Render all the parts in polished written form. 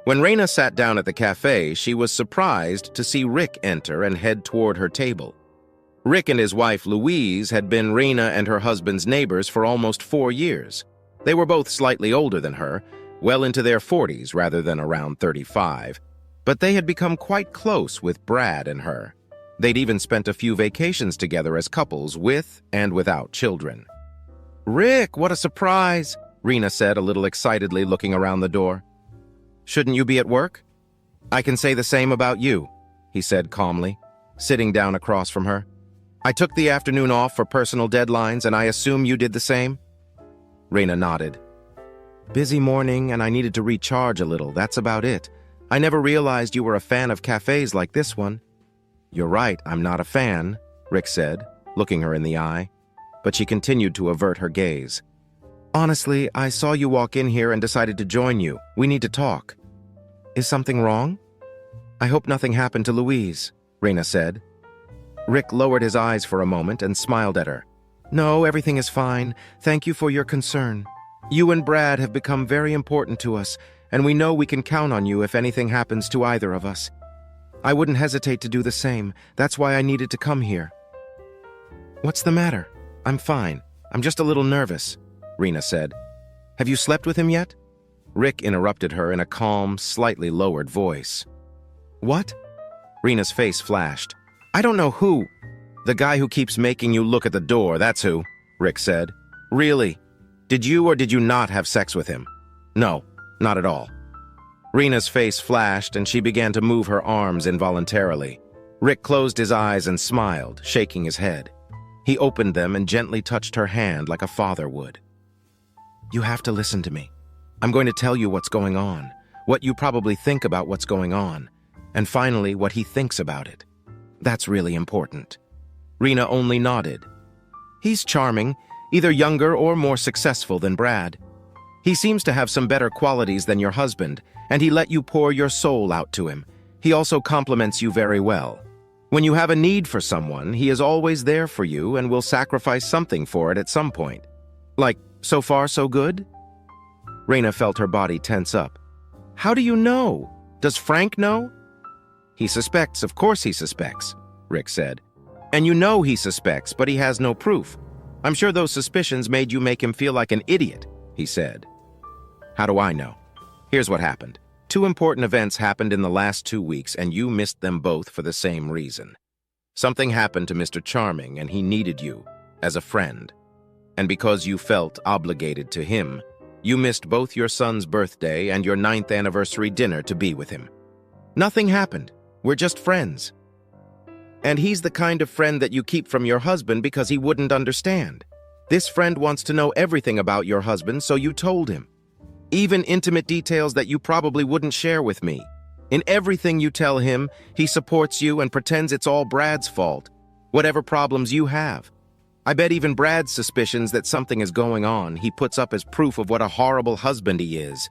When Raina sat down at the cafe, she was surprised to see Rick enter and head toward her table. Rick and his wife, Louise, had been Raina and her husband's neighbors for almost 4 years. They were both slightly older than her, well into their 40s rather than around 35, but they had become quite close with Brad and her. They'd even spent a few vacations together as couples with and without children. "Rick, what a surprise," Raina said a little excitedly, looking around the door. "Shouldn't you be at work?" "I can say the same about you," he said calmly, sitting down across from her. "I took the afternoon off for personal deadlines, and I assume you did the same?" Raina nodded. "Busy morning, and I needed to recharge a little, that's about it. I never realized you were a fan of cafes like this one." "You're right, I'm not a fan," Rick said, looking her in the eye, but she continued to avert her gaze. "Honestly, I saw you walk in here and decided to join you. We need to talk." "Is something wrong?" "I hope nothing happened to Louise," Raina said. Rick lowered his eyes for a moment and smiled at her. "No, everything is fine. Thank you for your concern. You and Brad have become very important to us, and we know we can count on you if anything happens to either of us. I wouldn't hesitate to do the same. That's why I needed to come here." "What's the matter?" "I'm fine. I'm just a little nervous," Raina said. "Have you slept with him yet?" Rick interrupted her in a calm, slightly lowered voice. "What?" Raina's face flashed. "I don't know who." "The guy who keeps making you look at the door, that's who," Rick said. "Really? Did you or did you not have sex with him?" "No, not at all." Raina's face flashed and she began to move her arms involuntarily. Rick closed his eyes and smiled, shaking his head. He opened them and gently touched her hand like a father would. "You have to listen to me. I'm going to tell you what's going on, what you probably think about what's going on, and finally what he thinks about it. That's really important." Raina only nodded. "He's charming, either younger or more successful than Brad. He seems to have some better qualities than your husband, and he let you pour your soul out to him. He also compliments you very well. When you have a need for someone, he is always there for you and will sacrifice something for it at some point. Like, so far so good?" Raina felt her body tense up. "How do you know? Does Frank know?" "He suspects, of course he suspects," Rick said. "And you know he suspects, but he has no proof. I'm sure those suspicions made you make him feel like an idiot," he said. "How do I know? Here's what happened. 2 important events happened in the last 2 weeks, and you missed them both for the same reason. Something happened to Mr. Charming, and he needed you, as a friend. And because you felt obligated to him, you missed both your son's birthday and your 9th anniversary dinner to be with him. Nothing happened. We're just friends. And he's the kind of friend that you keep from your husband because he wouldn't understand. This friend wants to know everything about your husband, so you told him. Even intimate details that you probably wouldn't share with me. In everything you tell him, he supports you and pretends it's all Brad's fault, whatever problems you have. I bet even Brad's suspicions that something is going on, he puts up as proof of what a horrible husband he is.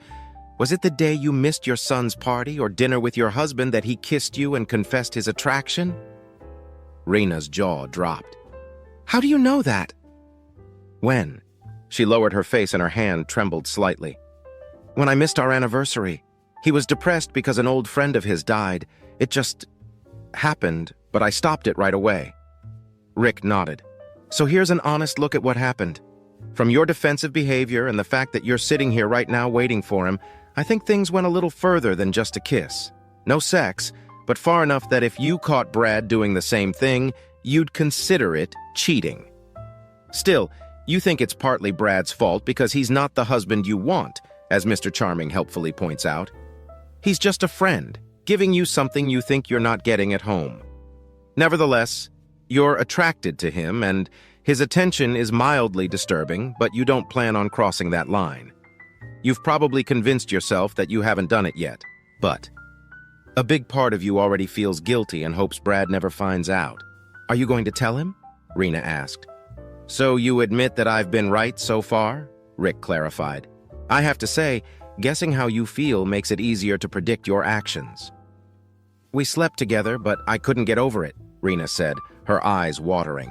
Was it the day you missed your son's party or dinner with your husband that he kissed you and confessed his attraction?" Raina's jaw dropped. "How do you know that?" "When?" She lowered her face and her hand trembled slightly. "When I missed our anniversary. He was depressed because an old friend of his died. It just happened, but I stopped it right away." Rick nodded. "So here's an honest look at what happened. From your defensive behavior and the fact that you're sitting here right now waiting for him, I think things went a little further than just a kiss. No sex, but far enough that if you caught Brad doing the same thing, you'd consider it cheating. Still, you think it's partly Brad's fault because he's not the husband you want, as Mr. Charming helpfully points out. He's just a friend, giving you something you think you're not getting at home. Nevertheless, you're attracted to him, and his attention is mildly disturbing, but you don't plan on crossing that line. You've probably convinced yourself that you haven't done it yet, but a big part of you already feels guilty and hopes Brad never finds out. Are you going to tell him?" Raina asked. "So you admit that I've been right so far?" Rick clarified. "I have to say, guessing how you feel makes it easier to predict your actions." "We slept together, but I couldn't get over it," Raina said, her eyes watering.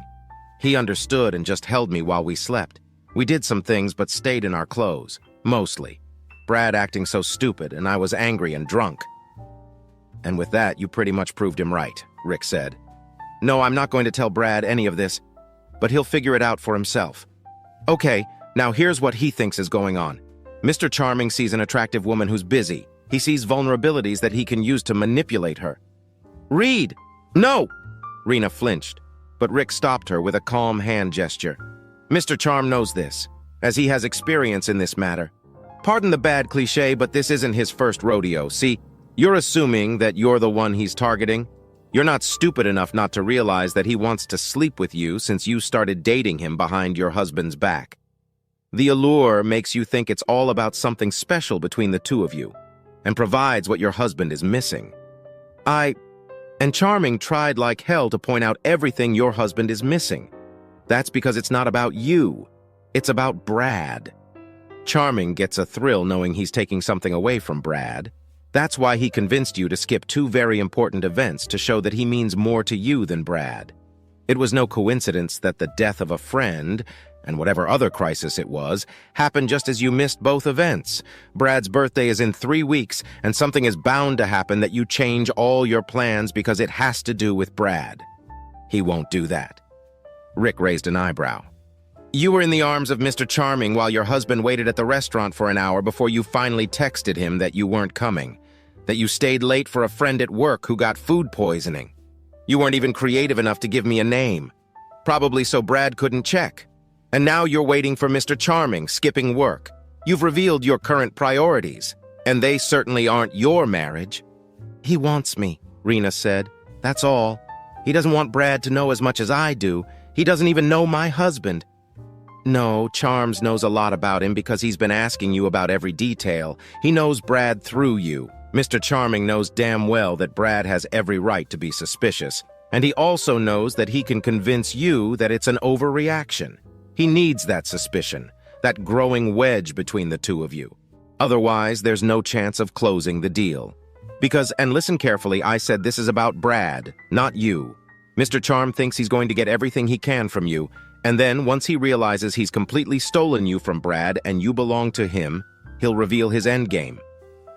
"He understood and just held me while we slept. We did some things but stayed in our clothes, mostly. Brad acting so stupid, and I was angry and drunk." "And with that, you pretty much proved him right," Rick said. "No, I'm not going to tell Brad any of this, but he'll figure it out for himself." "Okay, now here's what he thinks is going on. Mr. Charming sees an attractive woman who's busy. He sees vulnerabilities that he can use to manipulate her." "Reed! No!" Rena flinched, but Rick stopped her with a calm hand gesture. "Mr. Charm knows this, as he has experience in this matter. Pardon the bad cliche, but this isn't his first rodeo. See, you're assuming that you're the one he's targeting. You're not stupid enough not to realize that he wants to sleep with you since you started dating him behind your husband's back. The allure makes you think it's all about something special between the two of you, and provides what your husband is missing. And Charming tried like hell to point out everything your husband is missing. That's because it's not about you. It's about Brad. Charming gets a thrill knowing he's taking something away from Brad. That's why he convinced you to skip two very important events to show that he means more to you than Brad. It was no coincidence that the death of a friend, and whatever other crisis it was, happened just as you missed both events. Brad's birthday is in 3 weeks, and something is bound to happen that you change all your plans because it has to do with Brad. He won't do that." Rick raised an eyebrow. "You were in the arms of Mr. Charming while your husband waited at the restaurant for an hour before you finally texted him that you weren't coming, that you stayed late for a friend at work who got food poisoning. You weren't even creative enough to give me a name, probably so Brad couldn't check. And now you're waiting for Mr. Charming, skipping work. You've revealed your current priorities, and they certainly aren't your marriage." "He wants me," Rena said. "That's all. He doesn't want Brad to know as much as I do. He doesn't even know my husband." "No, Charms knows a lot about him because he's been asking you about every detail. He knows Brad through you. Mr. Charming knows damn well that Brad has every right to be suspicious, and he also knows that he can convince you that it's an overreaction. He needs that suspicion, that growing wedge between the two of you. Otherwise, there's no chance of closing the deal. Because, and listen carefully, I said this is about Brad, not you. Mr. Charm thinks he's going to get everything he can from you, and then, once he realizes he's completely stolen you from Brad and you belong to him, he'll reveal his endgame.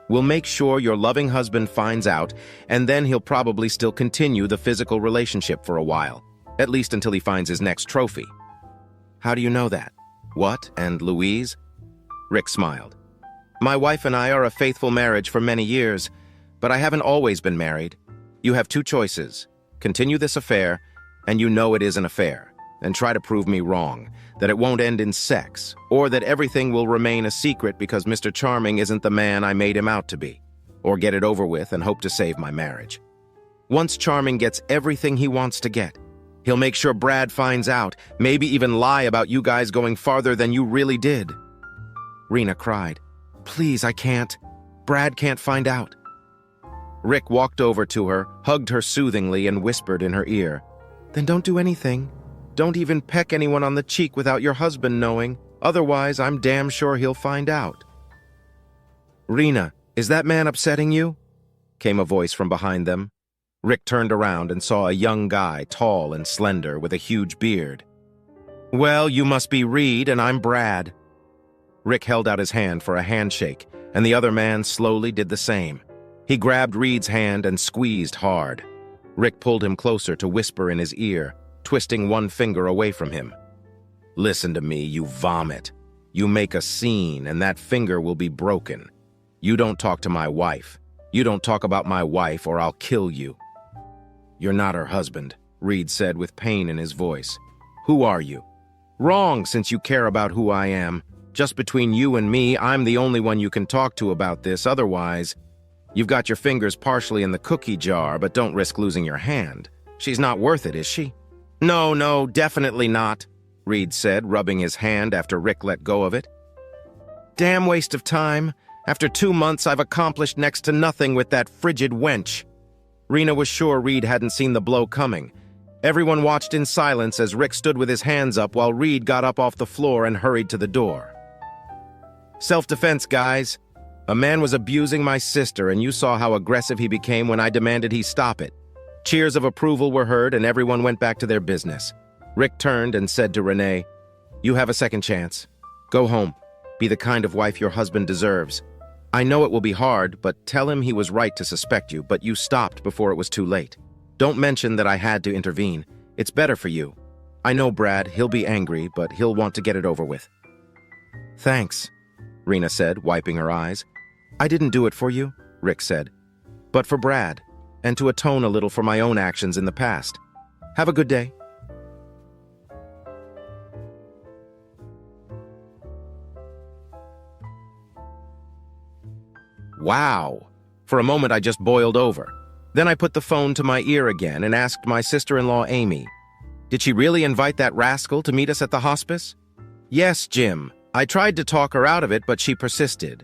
We'll make sure your loving husband finds out, and then he'll probably still continue the physical relationship for a while, at least until he finds his next trophy." "How do you know that?" "What, and Louise?" Rick smiled. "My wife and I are a faithful marriage for many years, but I haven't always been married. You have two choices. Continue this affair, and you know it is an affair, and try to prove me wrong, that it won't end in sex, or that everything will remain a secret because Mr. Charming isn't the man I made him out to be, or get it over with and hope to save my marriage. Once Charming gets everything he wants to get, he'll make sure Brad finds out, maybe even lie about you guys going farther than you really did." Rena cried. "Please, I can't. Brad can't find out." Rick walked over to her, hugged her soothingly, and whispered in her ear, "Then don't do anything. Don't even peck anyone on the cheek without your husband knowing. Otherwise, I'm damn sure he'll find out." "Rena, is that man upsetting you?" came a voice from behind them. Rick turned around and saw a young guy, tall and slender, with a huge beard. "Well, you must be Reed, and I'm Brad." Rick held out his hand for a handshake, and the other man slowly did the same. He grabbed Reed's hand and squeezed hard. Rick pulled him closer to whisper in his ear, twisting one finger away from him. "Listen to me, you vomit. You make a scene, and that finger will be broken. You don't talk to my wife. You don't talk about my wife, or I'll kill you." "You're not her husband," Reed said with pain in his voice. "Who are you?" "Wrong, since you care about who I am. Just between you and me, I'm the only one you can talk to about this. Otherwise, you've got your fingers partially in the cookie jar, but don't risk losing your hand. She's not worth it, is she?" No, definitely not," Reed said, rubbing his hand after Rick let go of it. "Damn waste of time. After 2 months, I've accomplished next to nothing with that frigid wench." Rena was sure Reed hadn't seen the blow coming. Everyone watched in silence as Rick stood with his hands up while Reed got up off the floor and hurried to the door. "Self-defense, guys. A man was abusing my sister, and you saw how aggressive he became when I demanded he stop it." Cheers of approval were heard, and everyone went back to their business. Rick turned and said to Renee, "You have a second chance. Go home. Be the kind of wife your husband deserves. I know it will be hard, but tell him he was right to suspect you, but you stopped before it was too late. Don't mention that I had to intervene. It's better for you. I know Brad, he'll be angry, but he'll want to get it over with. Thanks, Rena said, wiping her eyes. I didn't do it for you, Rick said, but for Brad, and to atone a little for my own actions in the past. Have a good day. Wow. For a moment, I just boiled over. Then I put the phone to my ear again and asked my sister-in-law, Amy, did she really invite that rascal to meet us at the hospice? Yes, Jim. I tried to talk her out of it, but she persisted.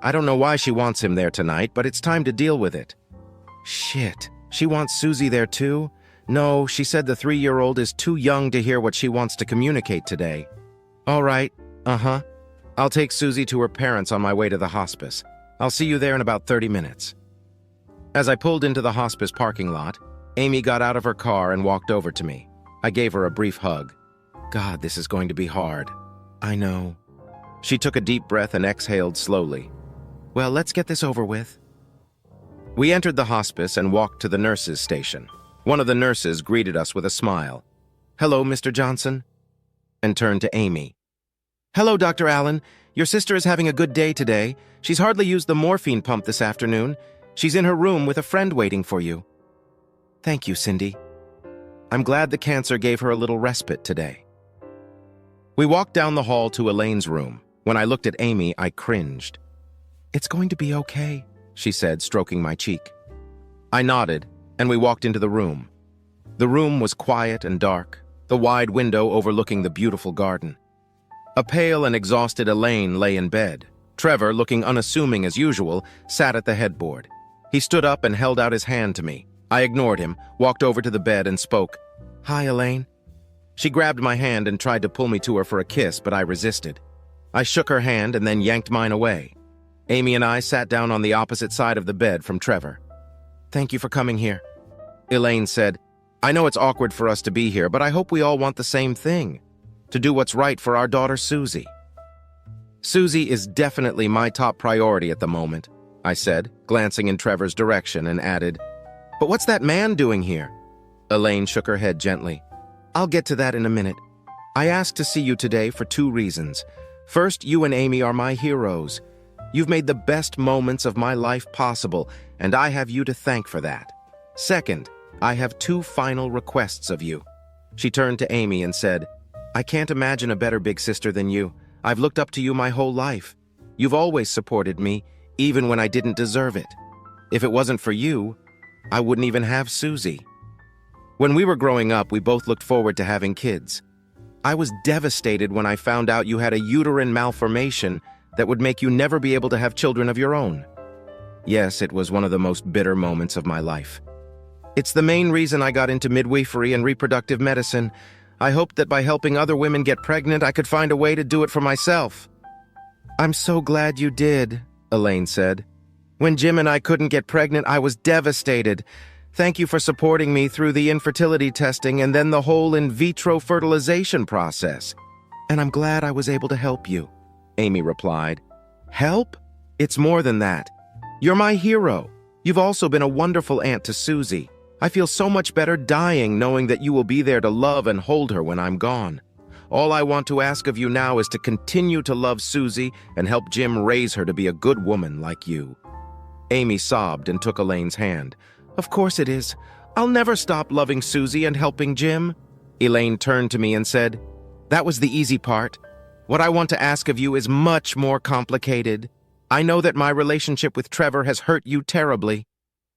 I don't know why she wants him there tonight, but it's time to deal with it. Shit. She wants Susie there too? No, she said the 3-year-old is too young to hear what she wants to communicate today. All right. I'll take Susie to her parents on my way to the hospice. I'll see you there in about 30 minutes. As I pulled into the hospice parking lot, Amy got out of her car and walked over to me. I gave her a brief hug. God, this is going to be hard. I know. She took a deep breath and exhaled slowly. Well, let's get this over with. We entered the hospice and walked to the nurses' station. One of the nurses greeted us with a smile. Hello, Mr. Johnson, and turned to Amy. Hello, Dr. Allen. Your sister is having a good day today. She's hardly used the morphine pump this afternoon. She's in her room with a friend waiting for you. Thank you, Cindy. I'm glad the cancer gave her a little respite today. We walked down the hall to Elaine's room. When I looked at Amy, I cringed. It's going to be okay, she said, stroking my cheek. I nodded, and we walked into the room. The room was quiet and dark, the wide window overlooking the beautiful garden. A pale and exhausted Elaine lay in bed. Trevor, looking unassuming as usual, sat at the headboard. He stood up and held out his hand to me. I ignored him, walked over to the bed and spoke. Hi, Elaine. She grabbed my hand and tried to pull me to her for a kiss, but I resisted. I shook her hand and then yanked mine away. Amy and I sat down on the opposite side of the bed from Trevor. Thank you for coming here. Elaine said, I know it's awkward for us to be here, but I hope we all want the same thing. To do what's right for our daughter, Susie. Susie is definitely my top priority at the moment, I said, glancing in Trevor's direction, and added, But what's that man doing here? Elaine shook her head gently. I'll get to that in a minute. I asked to see you today for 2 reasons. First, you and Amy are my heroes. You've made the best moments of my life possible, and I have you to thank for that. Second, I have 2 final requests of you. She turned to Amy and said, I can't imagine a better big sister than you. I've looked up to you my whole life. You've always supported me, even when I didn't deserve it. If it wasn't for you, I wouldn't even have Susie. When we were growing up, we both looked forward to having kids. I was devastated when I found out you had a uterine malformation that would make you never be able to have children of your own. Yes, it was one of the most bitter moments of my life. It's the main reason I got into midwifery and reproductive medicine. I hoped that by helping other women get pregnant, I could find a way to do it for myself. I'm so glad you did, Elaine said. When Jim and I couldn't get pregnant, I was devastated. Thank you for supporting me through the infertility testing and then the whole in vitro fertilization process. And I'm glad I was able to help you, Amy replied. Help? It's more than that. You're my hero. You've also been a wonderful aunt to Susie. I feel so much better dying knowing that you will be there to love and hold her when I'm gone. All I want to ask of you now is to continue to love Susie and help Jim raise her to be a good woman like you. Amy sobbed and took Elaine's hand. Of course it is. I'll never stop loving Susie and helping Jim. Elaine turned to me and said, That was the easy part. What I want to ask of you is much more complicated. I know that my relationship with Trevor has hurt you terribly.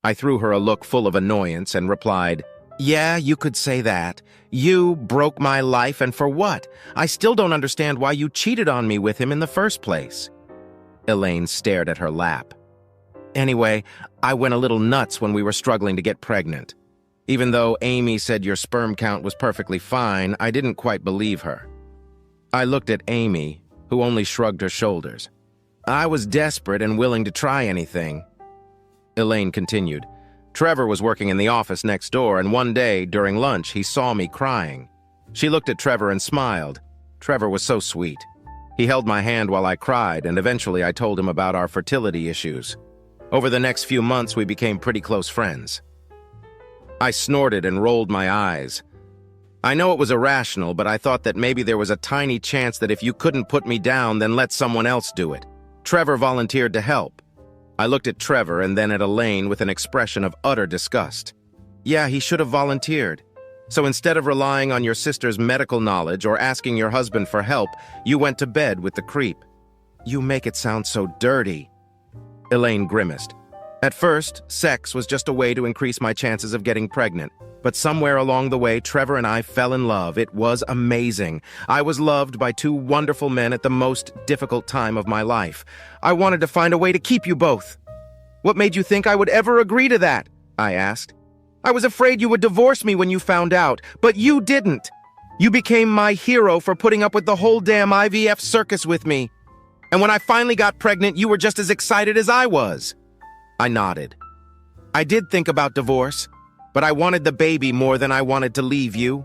I threw her a look full of annoyance and replied, Yeah, you could say that. You broke my life, and for what? I still don't understand why you cheated on me with him in the first place. Elaine stared at her lap. Anyway, I went a little nuts when we were struggling to get pregnant. Even though Amy said your sperm count was perfectly fine, I didn't quite believe her. I looked at Amy, who only shrugged her shoulders. I was desperate and willing to try anything. Elaine continued. Trevor was working in the office next door, and one day, during lunch, he saw me crying. She looked at Trevor and smiled. Trevor was so sweet. He held my hand while I cried, and eventually I told him about our fertility issues. Over the next few months, we became pretty close friends. I snorted and rolled my eyes. I know it was irrational, but I thought that maybe there was a tiny chance that if you couldn't put me down, then let someone else do it. Trevor volunteered to help. I looked at Trevor and then at Elaine with an expression of utter disgust. Yeah, he should have volunteered. So instead of relying on your sister's medical knowledge or asking your husband for help, you went to bed with the creep. You make it sound so dirty. Elaine grimaced. At first, sex was just a way to increase my chances of getting pregnant. But somewhere along the way, Trevor and I fell in love. It was amazing. I was loved by two wonderful men at the most difficult time of my life. I wanted to find a way to keep you both. What made you think I would ever agree to that? I asked. I was afraid you would divorce me when you found out, but you didn't. You became my hero for putting up with the whole damn IVF circus with me. And when I finally got pregnant, you were just as excited as I was. I nodded. I did think about divorce, but I wanted the baby more than I wanted to leave you.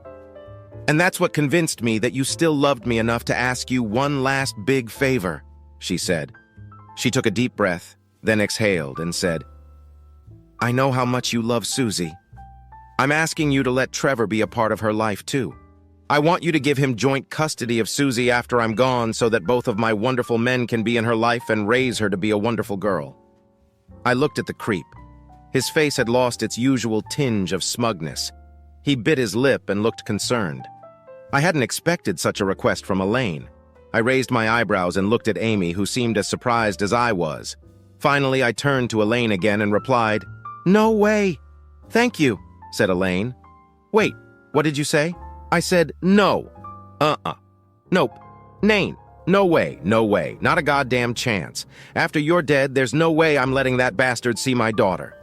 And that's what convinced me that you still loved me enough to ask you one last big favor, she said. She took a deep breath, then exhaled and said, I know how much you love Susie. I'm asking you to let Trevor be a part of her life too. I want you to give him joint custody of Susie after I'm gone so that both of my wonderful men can be in her life and raise her to be a wonderful girl. I looked at the creep. His face had lost its usual tinge of smugness. He bit his lip and looked concerned. I hadn't expected such a request from Elaine. I raised my eyebrows and looked at Amy, who seemed as surprised as I was. Finally, I turned to Elaine again and replied, No way. Thank you, said Elaine. Wait, what did you say? I said, no. Nope. Nain. No way, no way. Not a goddamn chance. After you're dead, there's no way I'm letting that bastard see my daughter.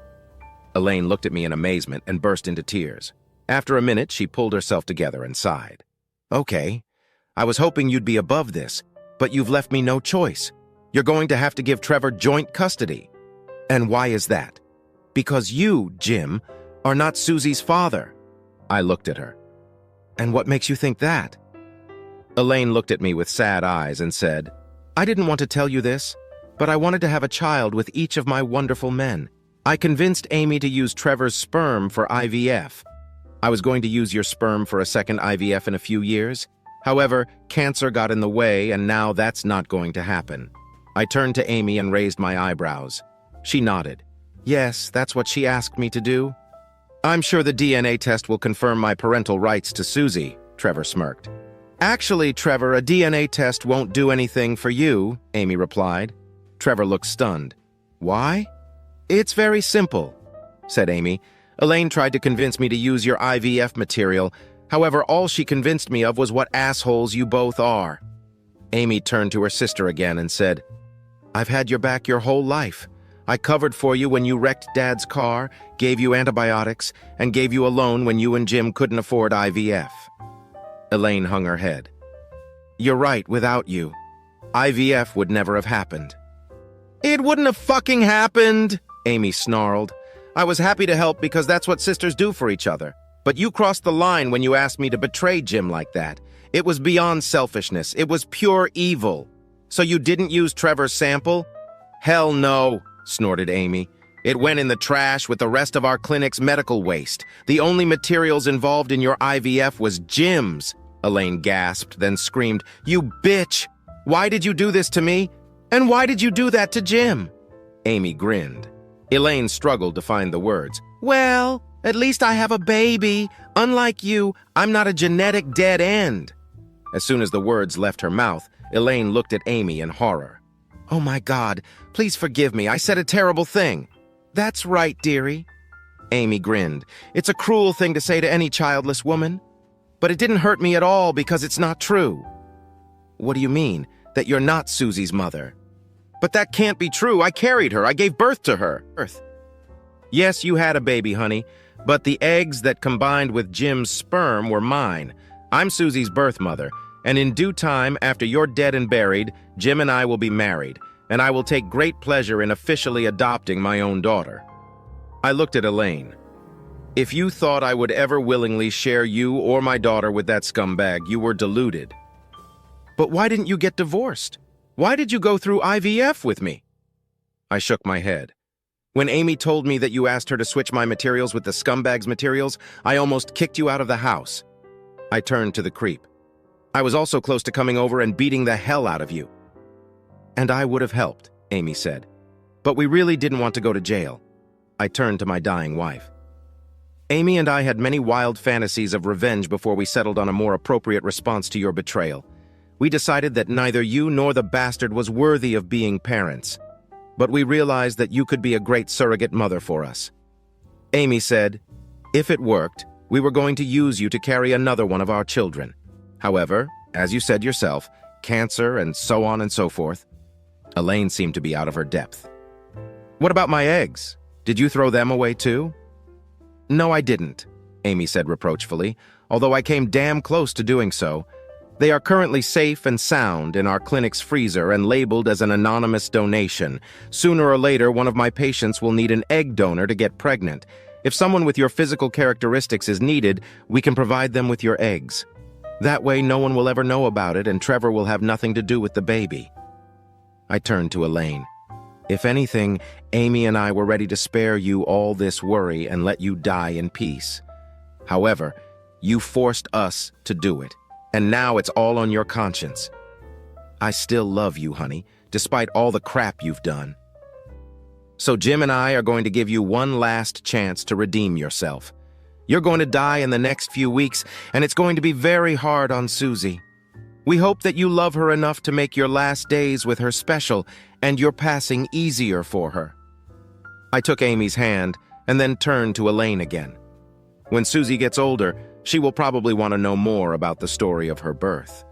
Elaine looked at me in amazement and burst into tears. After a minute, she pulled herself together and sighed. Okay, I was hoping you'd be above this, but you've left me no choice. You're going to have to give Trevor joint custody. And why is that? Because you, Jim, are not Susie's father. I looked at her. And what makes you think that? Elaine looked at me with sad eyes and said, I didn't want to tell you this, but I wanted to have a child with each of my wonderful men. I convinced Amy to use Trevor's sperm for IVF. I was going to use your sperm for a second IVF in a few years. However, cancer got in the way, and now that's not going to happen. I turned to Amy and raised my eyebrows. She nodded. Yes, that's what she asked me to do. I'm sure the DNA test will confirm my parental rights to Susie, Trevor smirked. Actually, Trevor, a DNA test won't do anything for you, Amy replied. Trevor looked stunned. Why? It's very simple, said Amy. Elaine tried to convince me to use your IVF material. However, all she convinced me of was what assholes you both are. Amy turned to her sister again and said, I've had your back your whole life. I covered for you when you wrecked Dad's car, gave you antibiotics, and gave you a loan when you and Jim couldn't afford IVF. Elaine hung her head. You're right, without you. IVF would never have happened. It wouldn't have fucking happened, Amy snarled. I was happy to help because that's what sisters do for each other. But you crossed the line when you asked me to betray Jim like that. It was beyond selfishness. It was pure evil. So you didn't use Trevor's sample? Hell no, snorted Amy. It went in the trash with the rest of our clinic's medical waste. The only materials involved in your IVF was Jim's. Elaine gasped, then screamed, You bitch! Why did you do this to me? And why did you do that to Jim? Amy grinned. Elaine struggled to find the words. Well, at least I have a baby. Unlike you, I'm not a genetic dead end. As soon as the words left her mouth, Elaine looked at Amy in horror. Oh my God, please forgive me. I said a terrible thing. That's right, dearie. Amy grinned. It's a cruel thing to say to any childless woman. But it didn't hurt me at all because it's not true. What do you mean? That you're not Susie's mother? But that can't be true. I carried her. I gave birth to her. Yes, you had a baby, honey, but the eggs that combined with Jim's sperm were mine. I'm Susie's birth mother, and in due time, after you're dead and buried, Jim and I will be married, and I will take great pleasure in officially adopting my own daughter. I looked at Elaine. If you thought I would ever willingly share you or my daughter with that scumbag, you were deluded. But why didn't you get divorced? Why did you go through IVF with me? I shook my head. When Amy told me that you asked her to switch my materials with the scumbag's materials, I almost kicked you out of the house. I turned to the creep. I was also close to coming over and beating the hell out of you. And I would have helped, Amy said. But we really didn't want to go to jail. I turned to my dying wife. Amy and I had many wild fantasies of revenge before we settled on a more appropriate response to your betrayal. We decided that neither you nor the bastard was worthy of being parents. But we realized that you could be a great surrogate mother for us. Amy said, if it worked, we were going to use you to carry another one of our children. However, as you said yourself, cancer and so on and so forth. Elaine seemed to be out of her depth. What about my eggs? Did you throw them away too? No, I didn't, Amy said reproachfully, although I came damn close to doing so. They are currently safe and sound in our clinic's freezer and labeled as an anonymous donation. Sooner or later, one of my patients will need an egg donor to get pregnant. If someone with your physical characteristics is needed, we can provide them with your eggs. That way, no one will ever know about it and Trevor will have nothing to do with the baby. I turned to Elaine. If anything, Amy and I were ready to spare you all this worry and let you die in peace. However, you forced us to do it. And now it's all on your conscience. I still love you, honey, despite all the crap you've done. So Jim and I are going to give you one last chance to redeem yourself. You're going to die in the next few weeks, and it's going to be very hard on Susie. We hope that you love her enough to make your last days with her special and your passing easier for her. I took Amy's hand and then turned to Elaine again. When Susie gets older, she will probably want to know more about the story of her birth.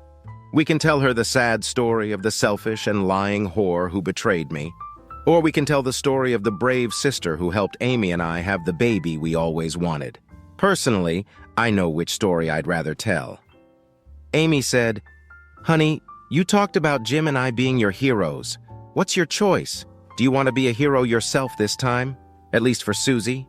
We can tell her the sad story of the selfish and lying whore who betrayed me. Or we can tell the story of the brave sister who helped Amy and I have the baby we always wanted. Personally, I know which story I'd rather tell. Amy said, honey, you talked about Jim and I being your heroes. What's your choice? Do you want to be a hero yourself this time? At least for Susie?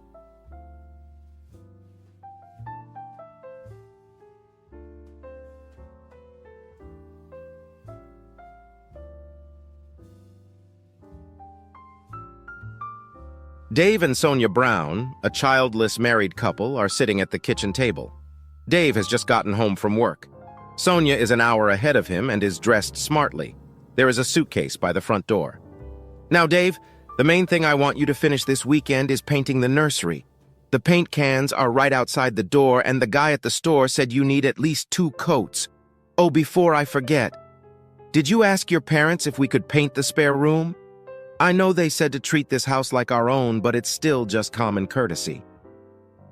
Dave and Sonia Brown, a childless married couple, are sitting at the kitchen table. Dave has just gotten home from work. Sonia is an hour ahead of him and is dressed smartly. There is a suitcase by the front door. Now, Dave, the main thing I want you to finish this weekend is painting the nursery. The paint cans are right outside the door, and the guy at the store said you need at least 2 coats. Oh, before I forget, did you ask your parents if we could paint the spare room? I know they said to treat this house like our own, but it's still just common courtesy.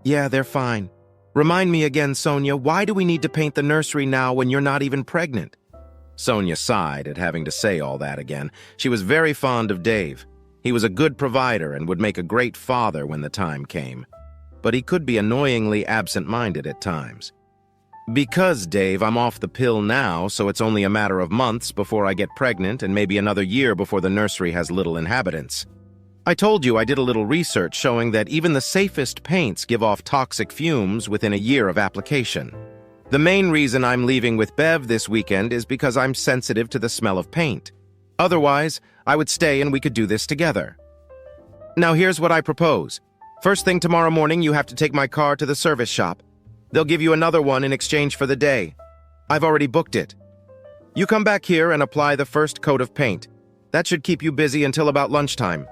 Yeah, they're fine. Remind me again, Sonia, why do we need to paint the nursery now when you're not even pregnant? Sonia sighed at having to say all that again. She was very fond of Dave. He was a good provider and would make a great father when the time came. But he could be annoyingly absent-minded at times. Because, Dave, I'm off the pill now, so it's only a matter of months before I get pregnant and maybe another year before the nursery has little inhabitants. I told you I did a little research showing that even the safest paints give off toxic fumes within a year of application. The main reason I'm leaving with Bev this weekend is because I'm sensitive to the smell of paint. Otherwise, I would stay and we could do this together. Now here's what I propose. First thing tomorrow morning, you have to take my car to the service shop. They'll give you another one in exchange for the day. I've already booked it. You come back here and apply the first coat of paint. That should keep you busy until about lunchtime.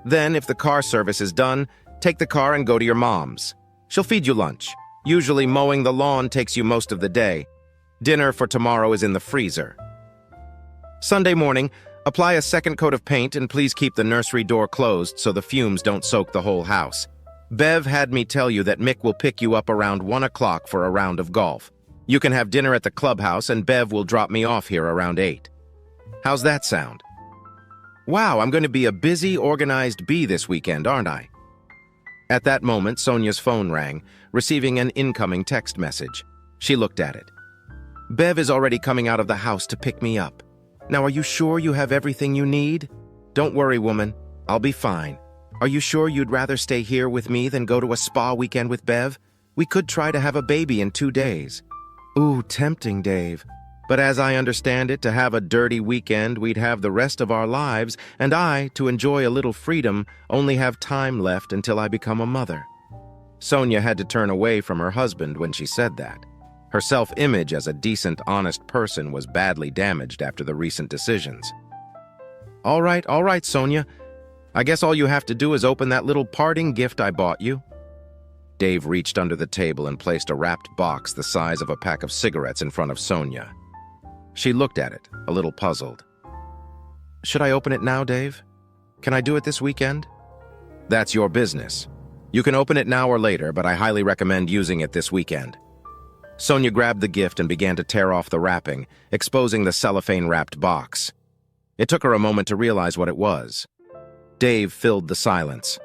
Then, if the car service is done, take the car and go to your mom's. She'll feed you lunch. Usually mowing the lawn takes you most of the day. Dinner for tomorrow is in the freezer. Sunday morning, apply a second coat of paint and please keep the nursery door closed so the fumes don't soak the whole house. Bev had me tell you that Mick will pick you up around 1 o'clock for a round of golf. You can have dinner at the clubhouse and Bev will drop me off here around 8. How's that sound? Wow, I'm going to be a busy, organized bee this weekend, aren't I? At that moment, Sonia's phone rang, receiving an incoming text message. She looked at it. Bev is already coming out of the house to pick me up. Now, are you sure you have everything you need? Don't worry, woman. I'll be fine. Are you sure you'd rather stay here with me than go to a spa weekend with Bev? We could try to have a baby in 2 days. Ooh, tempting, Dave. But as I understand it, to have a dirty weekend, we'd have the rest of our lives, and I, to enjoy a little freedom, only have time left until I become a mother." Sonia had to turn away from her husband when she said that. Her self-image as a decent, honest person was badly damaged after the recent decisions. All right, Sonia. I guess all you have to do is open that little parting gift I bought you." Dave reached under the table and placed a wrapped box the size of a pack of cigarettes in front of Sonia. She looked at it, a little puzzled. "Should I open it now, Dave? Can I do it this weekend?" "That's your business. You can open it now or later, but I highly recommend using it this weekend." Sonia grabbed the gift and began to tear off the wrapping, exposing the cellophane-wrapped box. It took her a moment to realize what it was. Dave filled the silence.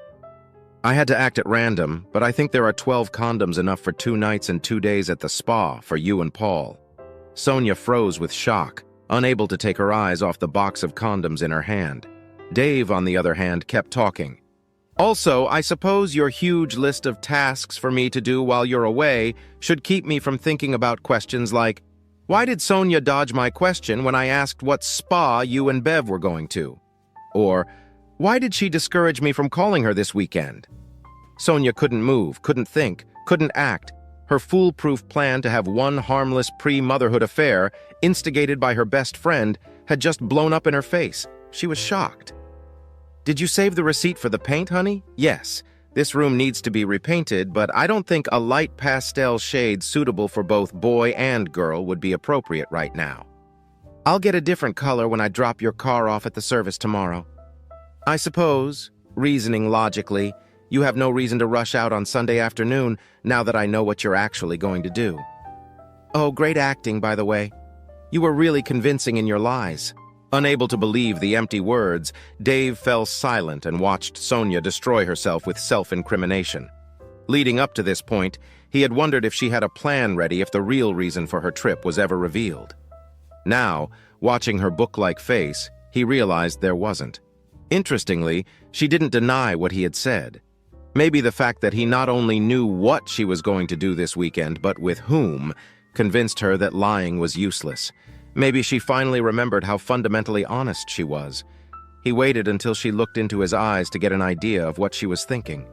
"I had to act at random, but I think there are 12 condoms enough for 2 nights and 2 days at the spa for you and Paul." Sonia froze with shock, unable to take her eyes off the box of condoms in her hand. Dave, on the other hand, kept talking. "Also, I suppose your huge list of tasks for me to do while you're away should keep me from thinking about questions like, why did Sonia dodge my question when I asked what spa you and Bev were going to? Or, why did she discourage me from calling her this weekend?" Sonia couldn't move, couldn't think, couldn't act. Her foolproof plan to have one harmless pre-motherhood affair, instigated by her best friend, had just blown up in her face. She was shocked. "Did you save the receipt for the paint, honey?" "Yes. This room needs to be repainted, but I don't think a light pastel shade suitable for both boy and girl would be appropriate right now. I'll get a different color when I drop your car off at the service tomorrow. I suppose, reasoning logically, you have no reason to rush out on Sunday afternoon now that I know what you're actually going to do." "Oh, great acting, by the way. You were really convincing in your lies." Unable to believe the empty words, Dave fell silent and watched Sonia destroy herself with self-incrimination. Leading up to this point, he had wondered if she had a plan ready if the real reason for her trip was ever revealed. Now, watching her book-like face, he realized there wasn't. Interestingly, she didn't deny what he had said. Maybe the fact that he not only knew what she was going to do this weekend, but with whom, convinced her that lying was useless. Maybe she finally remembered how fundamentally honest she was. He waited until she looked into his eyes to get an idea of what she was thinking.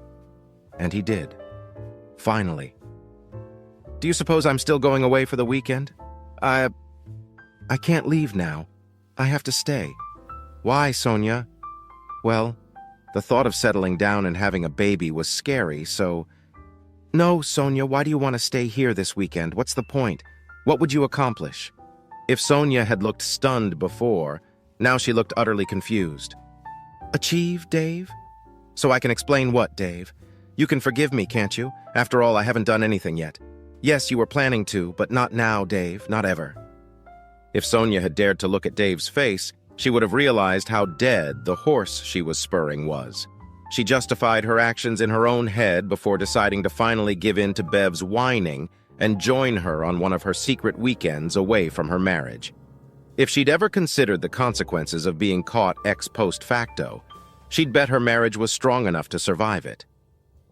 And he did. Finally. "Do you suppose I'm still going away for the weekend?" I can't leave now. I have to stay." "Why, Sonia?" "Well, the thought of settling down and having a baby was scary, so—" "No, Sonia, why do you want to stay here this weekend? What's the point? What would you accomplish?" If Sonia had looked stunned before, now she looked utterly confused. "Achieve, Dave?" "So I can explain what, Dave? You can forgive me, can't you? After all, I haven't done anything yet. Yes, you were planning to, but not now, Dave, not ever." If Sonia had dared to look at Dave's face, she would have realized how dead the horse she was spurring was. She justified her actions in her own head before deciding to finally give in to Bev's whining and join her on one of her secret weekends away from her marriage. If she'd ever considered the consequences of being caught ex post facto, she'd bet her marriage was strong enough to survive it.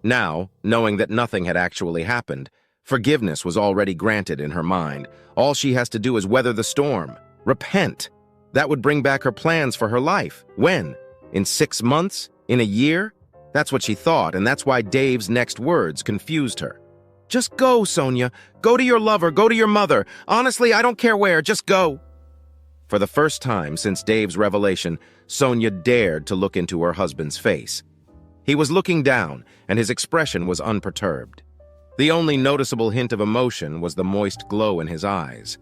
Now, knowing that nothing had actually happened, forgiveness was already granted in her mind. All she has to do is weather the storm. Repent. That would bring back her plans for her life. When? In 6 months? In a year? That's what she thought, and that's why Dave's next words confused her. "Just go, Sonia. Go to your lover. Go to your mother. Honestly, I don't care where. Just go." For the first time since Dave's revelation, Sonia dared to look into her husband's face. He was looking down, and his expression was unperturbed. The only noticeable hint of emotion was the moist glow in his eyes.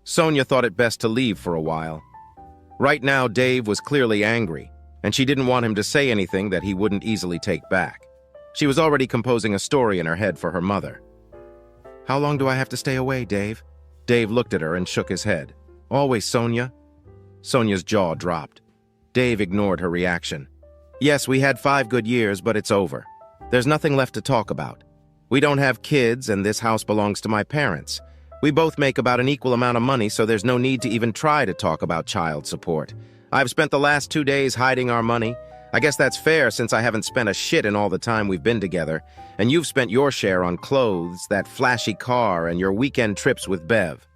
Sonia thought it best to leave for a while. Right now, Dave was clearly angry, and she didn't want him to say anything that he wouldn't easily take back. She was already composing a story in her head for her mother. "How long do I have to stay away, Dave?" Dave looked at her and shook his head. "Always, Sonia." Sonia's jaw dropped. Dave ignored her reaction. "Yes, we had 5 good years, but it's over. There's nothing left to talk about. We don't have kids, and this house belongs to my parents. We both make about an equal amount of money, so there's no need to even try to talk about child support. I've spent the last 2 days hiding our money. I guess that's fair since I haven't spent a shit in all the time we've been together, and you've spent your share on clothes, that flashy car, and your weekend trips with Bev.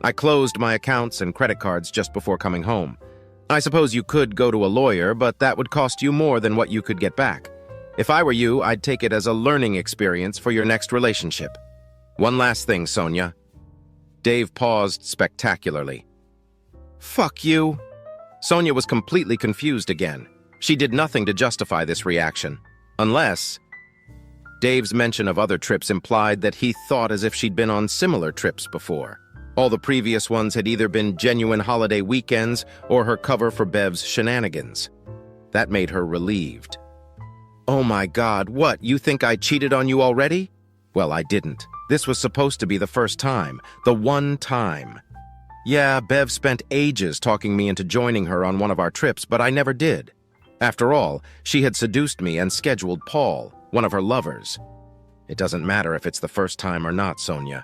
I closed my accounts and credit cards just before coming home. I suppose you could go to a lawyer, but that would cost you more than what you could get back. If I were you, I'd take it as a learning experience for your next relationship. One last thing, Sonia." Dave paused spectacularly. "Fuck you." Sonia was completely confused again. She did nothing to justify this reaction. Unless... Dave's mention of other trips implied that he thought as if she'd been on similar trips before. All the previous ones had either been genuine holiday weekends or her cover for Bev's shenanigans. That made her relieved. "Oh my God, what, you think I cheated on you already?" "Well, I didn't. This was supposed to be the first time, the one time. Yeah, Bev spent ages talking me into joining her on one of our trips, but I never did. After all, she had seduced me and scheduled Paul, one of her lovers. It doesn't matter if it's the first time or not, Sonia.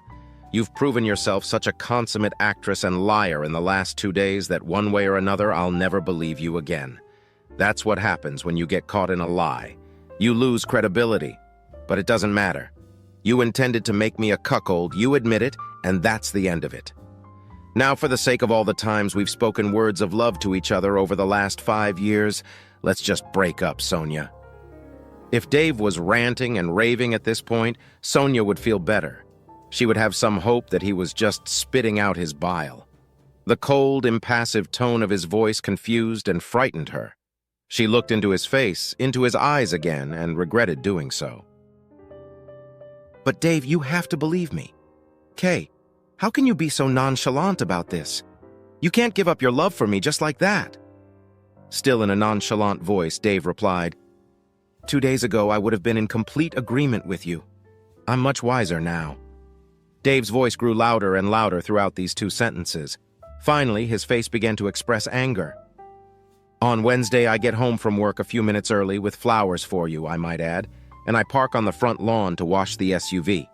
You've proven yourself such a consummate actress and liar in the last 2 days that one way or another I'll never believe you again. That's what happens when you get caught in a lie. You lose credibility, but it doesn't matter. You intended to make me a cuckold, you admit it, and that's the end of it. Now, for the sake of all the times we've spoken words of love to each other over the last 5 years, let's just break up, Sonia." If Dave was ranting and raving at this point, Sonia would feel better. She would have some hope that he was just spitting out his bile. The cold, impassive tone of his voice confused and frightened her. She looked into his face, into his eyes again, and regretted doing so. "But Dave, you have to believe me. Kay, how can you be so nonchalant about this? You can't give up your love for me just like that." Still in a nonchalant voice, Dave replied, "2 days ago, I would have been in complete agreement with you. I'm much wiser now." Dave's voice grew louder and louder throughout these 2 sentences. Finally, his face began to express anger. "On Wednesday, I get home from work a few minutes early with flowers for you, I might add, and I park on the front lawn to wash the SUV.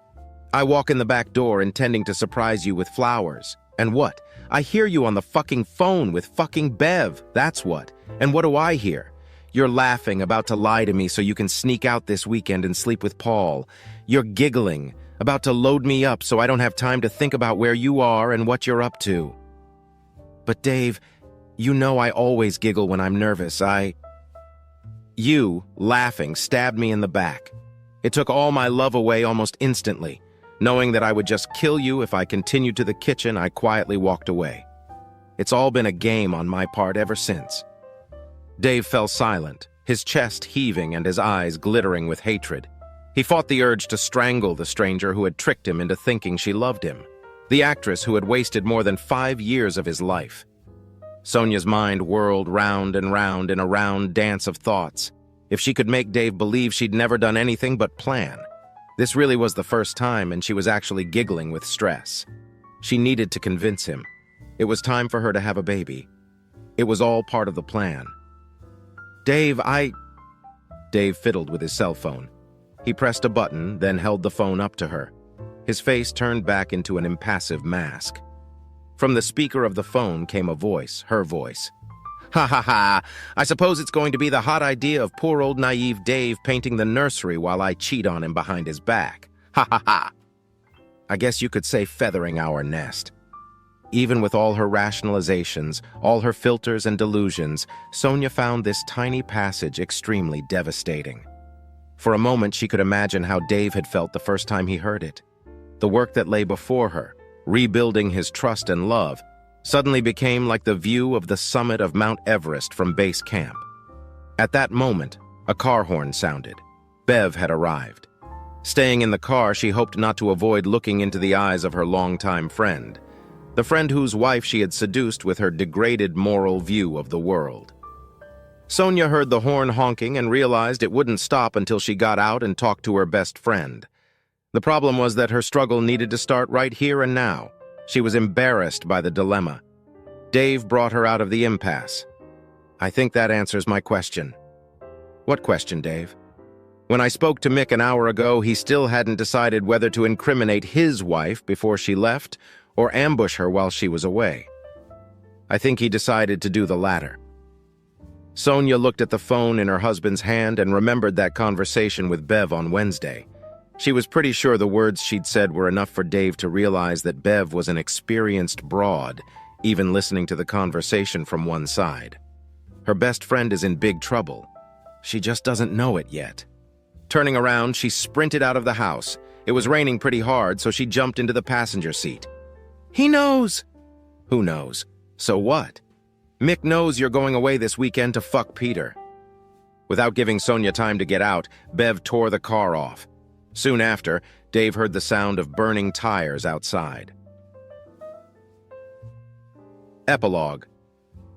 I walk in the back door intending to surprise you with flowers. And what? I hear you on the fucking phone with fucking Bev, that's what. And what do I hear? You're laughing, about to lie to me so you can sneak out this weekend and sleep with Paul. You're giggling, about to load me up so I don't have time to think about where you are and what you're up to." "But Dave, you know I always giggle when I'm nervous. You, laughing, stabbed me in the back. It took all my love away almost instantly. Knowing that I would just kill you if I continued to the kitchen, I quietly walked away. It's all been a game on my part ever since." Dave fell silent, his chest heaving and his eyes glittering with hatred. He fought the urge to strangle the stranger who had tricked him into thinking she loved him, the actress who had wasted more than 5 years of his life. Sonia's mind whirled round and round in a round dance of thoughts. If she could make Dave believe she'd never done anything but plan. This really was the first time, and she was actually giggling with stress. She needed to convince him. It was time for her to have a baby. It was all part of the plan. Dave fiddled with his cell phone. He pressed a button, then held the phone up to her. His face turned back into an impassive mask. From the speaker of the phone came a voice, her voice. "Ha ha ha! I suppose it's going to be the hot idea of poor old naive Dave painting the nursery while I cheat on him behind his back. Ha ha ha! I guess you could say feathering our nest." Even with all her rationalizations, all her filters and delusions, Sonia found this tiny passage extremely devastating. For a moment, she could imagine how Dave had felt the first time he heard it. The work that lay before her, rebuilding his trust and love, suddenly became like the view of the summit of Mount Everest from base camp. At that moment, a car horn sounded. Bev had arrived. Staying in the car, she hoped not to avoid looking into the eyes of her longtime friend, the friend whose wife she had seduced with her degraded moral view of the world. Sonia heard the horn honking and realized it wouldn't stop until she got out and talked to her best friend. The problem was that her struggle needed to start right here and now. She was embarrassed by the dilemma. Dave brought her out of the impasse. "I think that answers my question." "What question, Dave?" "When I spoke to Mick an hour ago, he still hadn't decided whether to incriminate his wife before she left or ambush her while she was away. I think he decided to do the latter." Sonia looked at the phone in her husband's hand and remembered that conversation with Bev on Wednesday. She was pretty sure the words she'd said were enough for Dave to realize that Bev was an experienced broad, even listening to the conversation from one side. Her best friend is in big trouble. She just doesn't know it yet. Turning around, she sprinted out of the house. It was raining pretty hard, so she jumped into the passenger seat. "He knows!" "Who knows? So what?" "Mick knows you're going away this weekend to fuck Peter." Without giving Sonia time to get out, Bev tore the car off. Soon after, Dave heard the sound of burning tires outside. Epilogue.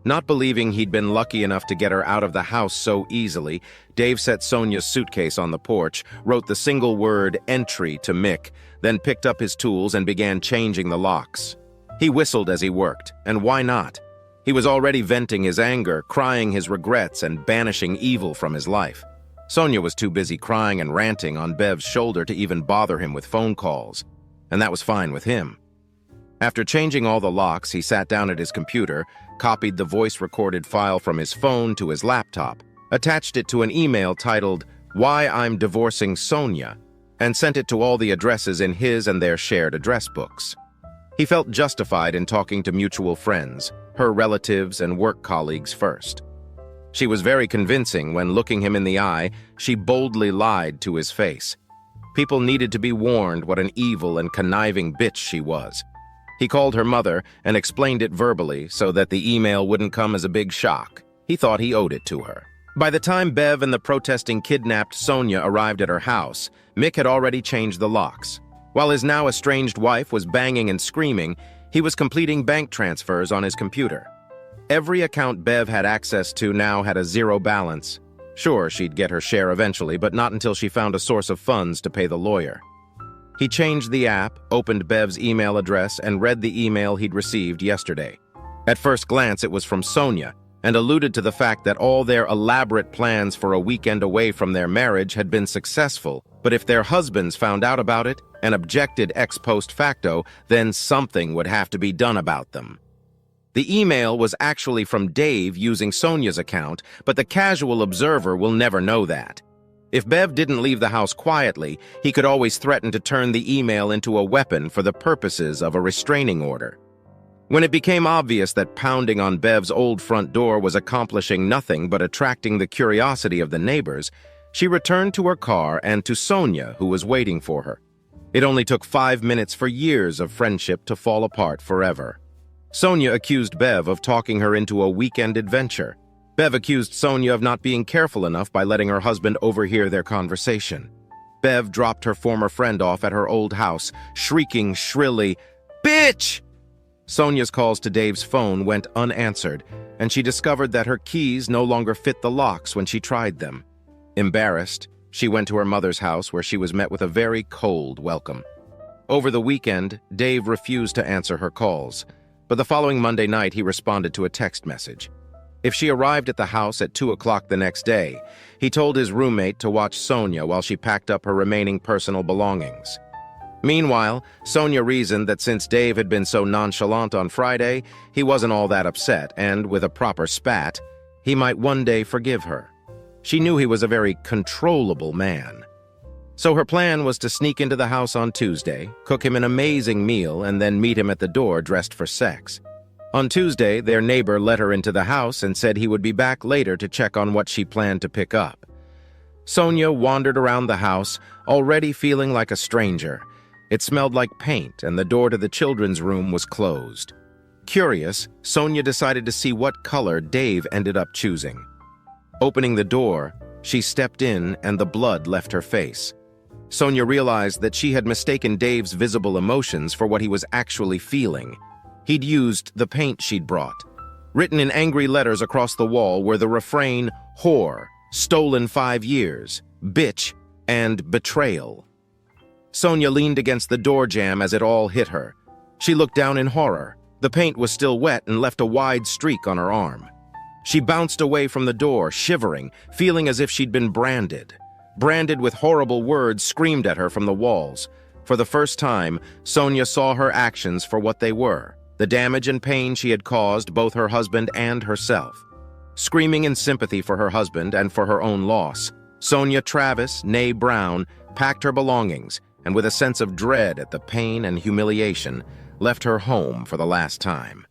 Not believing he'd been lucky enough to get her out of the house so easily, Dave set Sonia's suitcase on the porch, wrote the single word "entry" to Mick, then picked up his tools and began changing the locks. He whistled as he worked, and why not? He was already venting his anger, crying his regrets, and banishing evil from his life. Sonia was too busy crying and ranting on Bev's shoulder to even bother him with phone calls, and that was fine with him. After changing all the locks, he sat down at his computer, copied the voice-recorded file from his phone to his laptop, attached it to an email titled, "Why I'm Divorcing Sonia," and sent it to all the addresses in his and their shared address books. He felt justified in talking to mutual friends, her relatives and work colleagues first. She was very convincing when, looking him in the eye, she boldly lied to his face. People needed to be warned what an evil and conniving bitch she was. He called her mother and explained it verbally so that the email wouldn't come as a big shock. He thought he owed it to her. By the time Bev and the protesting kidnapped Sonia arrived at her house, Mick had already changed the locks. While his now estranged wife was banging and screaming, he was completing bank transfers on his computer. Every account Bev had access to now had a zero balance. Sure, she'd get her share eventually, but not until she found a source of funds to pay the lawyer. He changed the app, opened Bev's email address, and read the email he'd received yesterday. At first glance, it was from Sonia, and alluded to the fact that all their elaborate plans for a weekend away from their marriage had been successful, but if their husbands found out about it and objected ex post facto, then something would have to be done about them. The email was actually from Dave using Sonia's account, but the casual observer will never know that. If Bev didn't leave the house quietly, he could always threaten to turn the email into a weapon for the purposes of a restraining order. When it became obvious that pounding on Bev's old front door was accomplishing nothing but attracting the curiosity of the neighbors, she returned to her car and to Sonia, who was waiting for her. It only took 5 minutes for years of friendship to fall apart forever. Sonia accused Bev of talking her into a weekend adventure. Bev accused Sonia of not being careful enough by letting her husband overhear their conversation. Bev dropped her former friend off at her old house, shrieking shrilly, "Bitch!" Sonia's calls to Dave's phone went unanswered, and she discovered that her keys no longer fit the locks when she tried them. Embarrassed, she went to her mother's house where she was met with a very cold welcome. Over the weekend, Dave refused to answer her calls, but the following Monday night he responded to a text message. If she arrived at the house at 2 o'clock the next day, he told his roommate to watch Sonia while she packed up her remaining personal belongings. Meanwhile, Sonia reasoned that since Dave had been so nonchalant on Friday, he wasn't all that upset, and with a proper spat, he might one day forgive her. She knew he was a very controllable man. So her plan was to sneak into the house on Tuesday, cook him an amazing meal, and then meet him at the door dressed for sex. On Tuesday, their neighbor let her into the house and said he would be back later to check on what she planned to pick up. Sonia wandered around the house, already feeling like a stranger. It smelled like paint, and the door to the children's room was closed. Curious, Sonia decided to see what color Dave ended up choosing. Opening the door, she stepped in and the blood left her face. Sonia realized that she had mistaken Dave's visible emotions for what he was actually feeling. He'd used the paint she'd brought. Written in angry letters across the wall were the refrain, "Whore," "Stolen 5 years," "Bitch," and "Betrayal." Sonia leaned against the door jamb as it all hit her. She looked down in horror. The paint was still wet and left a wide streak on her arm. She bounced away from the door, shivering, feeling as if she'd been branded. Branded with horrible words screamed at her from the walls. For the first time, Sonia saw her actions for what they were, the damage and pain she had caused both her husband and herself. Screaming in sympathy for her husband and for her own loss, Sonia Travis, née Brown, packed her belongings and with a sense of dread at the pain and humiliation, left her home for the last time.